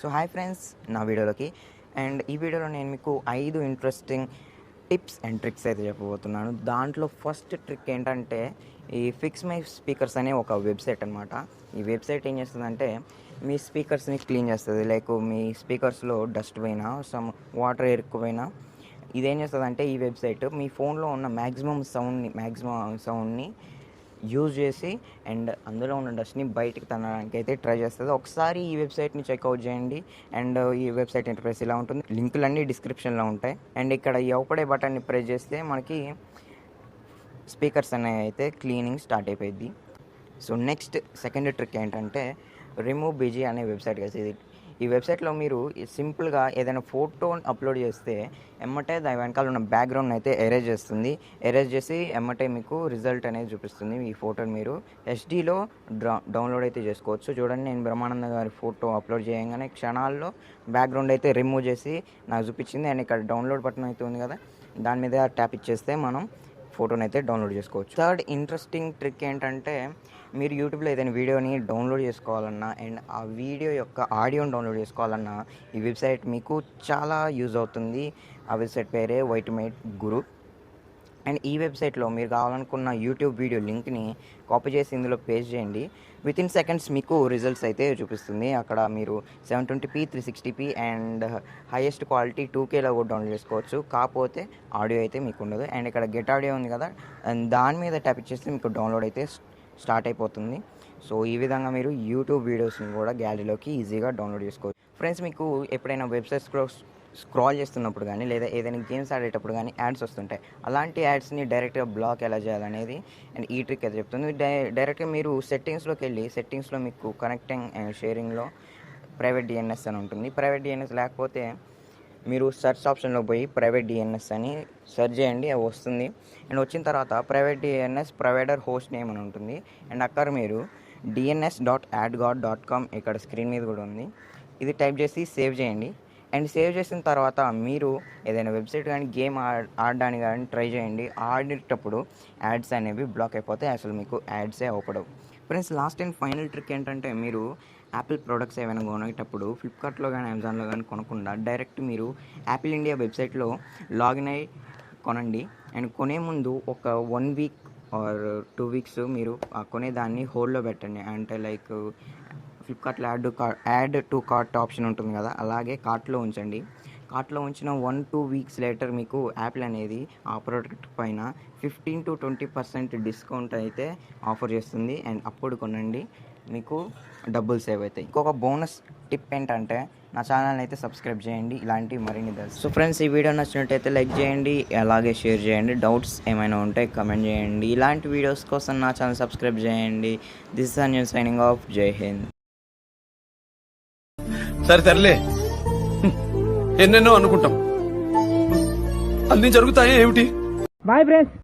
So hi friends, నా వీడియోలోకి and ఈ వీడియోలో నేను మీకు 5 ఇంట్రెస్టింగ్ టిప్స్ అండ్ ట్రిక్స్ అయితే చెప్పబోతున్నాను. దాంట్లో ఫస్ట్ ట్రిక్ ఏంటంటే ఈ ఫిక్స్ మై స్పీకర్స్ అనే ఒక వెబ్సైట్ అనమాట. ఈ వెబ్సైట్ ఏం చేస్తుందంటే మీ స్పీకర్స్ని క్లీన్ చేస్తుంది. లైక్ మీ స్పీకర్స్లో డస్ట్ పోయినా సమ్ వాటర్ ఎక్కువైనా ఇదేం చేస్తుందంటే ఈ వెబ్సైట్ మీ ఫోన్లో ఉన్న మ్యాక్సిమం సౌండ్ని యూజ్ చేసి అండ్ అందులో ఉన్న డస్ట్ని బయటికి తనడానికి అయితే ట్రై చేస్తుంది. ఒకసారి ఈ వెబ్సైట్ని చెక్అవుట్ చేయండి. అండ్ ఈ వెబ్సైట్ ఇంటర్ఫేస్ ఇలా ఉంటుంది. లింకులన్నీ డిస్క్రిప్షన్లో ఉంటాయి. అండ్ ఇక్కడ ఈ అవుపడే బటన్ని ప్రెస్ చేస్తే మనకి స్పీకర్స్ అనేవి అయితే క్లీనింగ్ స్టార్ట్ అయిపోయింది. సో నెక్స్ట్ సెకండ్ ట్రిక్ ఏంటంటే రిమూవ్ బీజీ అనే వెబ్సైట్ కదా. ఈ వెబ్సైట్లో మీరు సింపుల్గా ఏదైనా ఫోటో అప్లోడ్ చేస్తే ఎమ్మటే దాని వెనకాల ఉన్న బ్యాక్గ్రౌండ్ అయితే ఎరేజ్ చేస్తుంది. ఎరేజ్ చేసి ఎమ్మటే మీకు రిజల్ట్ అనేది చూపిస్తుంది. ఈ ఫోటోని మీరు హెచ్డీలో డౌన్లోడ్ అయితే చేసుకోవచ్చు. చూడండి, నేను బ్రహ్మానంద గారి ఫోటో అప్లోడ్ చేయగానే క్షణాల్లో బ్యాక్గ్రౌండ్ అయితే రిమూవ్ చేసి నాకు చూపించింది. అండ్ ఇక్కడ డౌన్లోడ్ బటన్ అయితే ఉంది కదా, దాని మీద ట్యాప్ ఇచ్చేస్తే మనం ఫోటోని అయితే డౌన్లోడ్ చేసుకోవచ్చు. థర్డ్ ఇంట్రెస్టింగ్ ట్రిక్ ఏంటంటే మీరు యూట్యూబ్లో ఏదైనా వీడియోని డౌన్లోడ్ చేసుకోవాలన్నా అండ్ ఆ వీడియో యొక్క ఆడియోని డౌన్లోడ్ చేసుకోవాలన్నా ఈ వెబ్సైట్ మీకు చాలా యూజ్ అవుతుంది. ఆ వెబ్సైట్ పేరే వైట్మేట్ గురు. అండ్ ఈ వెబ్సైట్లో మీరు కావాలనుకున్న యూట్యూబ్ వీడియో లింక్ని కాపీ చేసి ఇందులో పేస్ట్ చేయండి. వితిన్ సెకండ్స్ మీకు రిజల్ట్స్ అయితే చూపిస్తుంది. అక్కడ మీరు 720p 360p and highest quality 2Kలో కూడా డౌన్లోడ్ చేసుకోవచ్చు. కాకపోతే ఆడియో అయితే మీకు ఉండదు. అండ్ ఇక్కడ గెట్ ఆడియో ఉంది కదా, అండ్ దాని మీద ట్యాప్ ఇచ్చేస్తే మీకు డౌన్లోడ్ అయితే స్టార్ట్ అయిపోతుంది. సో ఈ విధంగా మీరు యూట్యూబ్ వీడియోస్ని కూడా గ్యాలరీలోకి ఈజీగా డౌన్లోడ్ చేసుకోవచ్చు. ఫ్రెండ్స్, మీకు ఎప్పుడైనా వెబ్సైట్స్లో స్క్రాల్ చేస్తున్నప్పుడు కానీ లేదా ఏదైనా గేమ్స్ ఆడేటప్పుడు కానీ యాడ్స్ వస్తుంటాయి. అలాంటి యాడ్స్ని డైరెక్ట్గా బ్లాక్ ఎలా చేయాలనేది అండ్ ఈ ట్రిక్ అయితే చెప్తుంది. డైరెక్ట్గా మీరు సెట్టింగ్స్లోకి వెళ్ళి సెట్టింగ్స్లో మీకు కనెక్టింగ్ అండ్ షేరింగ్లో ప్రైవేట్ డిఎన్ఎస్ అని ఉంటుంది. ప్రైవేట్ డిఎన్ఎస్ లేకపోతే మీరు సెర్చ్ ఆప్షన్లో పోయి ప్రైవేట్ డిఎన్ఎస్ అని సెర్చ్ చేయండి, అది వస్తుంది. అండ్ వచ్చిన తర్వాత private DNS provider host name అని ఉంటుంది. అండ్ అక్కడ మీరు dns.adgod.com ఇక్కడ స్క్రీన్ మీద కూడా ఉంది, ఇది టైప్ చేసి సేవ్ చేయండి. అండ్ సేవ్ చేసిన తర్వాత మీరు ఏదైనా వెబ్సైట్ కానీ గేమ్ ఆడడానికి కానీ ట్రై చేయండి. ఆడేటప్పుడు యాడ్స్ అనేవి బ్లాక్ అయిపోతాయి, అసలు మీకు యాడ్సే అవపడవు. Friends, last and final trick ఏంటంటే మీరు యాపిల్ ప్రొడక్ట్స్ ఏమైనా కొనేటప్పుడు ఫ్లిప్కార్ట్లో కానీ అమెజాన్లో కానీ కొనకుండా డైరెక్ట్ మీరు యాపిల్ ఇండియా వెబ్సైట్లో లాగిన్ అయ్యి కొనండి. అండ్ కొనే ముందు ఒక 1 వీక్ ఆర్ 2 వీక్స్ మీరు కొనేదాన్ని హోల్డ్లో పెట్టండి. అంటే లైక్ ఫ్లిప్కార్ట్లో యాడ్ టు కార్ట్ ఆప్షన్ ఉంటుంది కదా, అలాగే కార్ట్లో ఉంచండి. కార్ట్లో ఉంచిన 1-2 వీక్స్ లేటర్ మీకు యాపిల్ అనేది ఆ ప్రోడక్ట్ పైన 15-20% డిస్కౌంట్ అయితే ఆఫర్ చేస్తుంది. అండ్ అప్పుడు కొనండి, మీకు డబ్బులు సేవ్ అవుతాయి. ఇంకొక బోనస్ టిప్ ఏంటంటే నా ఛానల్ని అయితే సబ్స్క్రైబ్ చేయండి, ఇలాంటివి మరిన్ని తెలుసు. సో ఫ్రెండ్స్, ఈ వీడియో నచ్చినట్టయితే లైక్ చేయండి, అలాగే షేర్ చేయండి. డౌట్స్ ఏమైనా ఉంటే కమెంట్ చేయండి. ఇలాంటి వీడియోస్ కోసం నా ఛానల్ సబ్స్క్రైబ్ చేయండి. This is Sanjan signing off. Jai Hind. సరే తరలే, ఎన్నెన్నో అనుకుంటాం, అన్ని జరుగుతాయి ఏమిటి? Bye friends.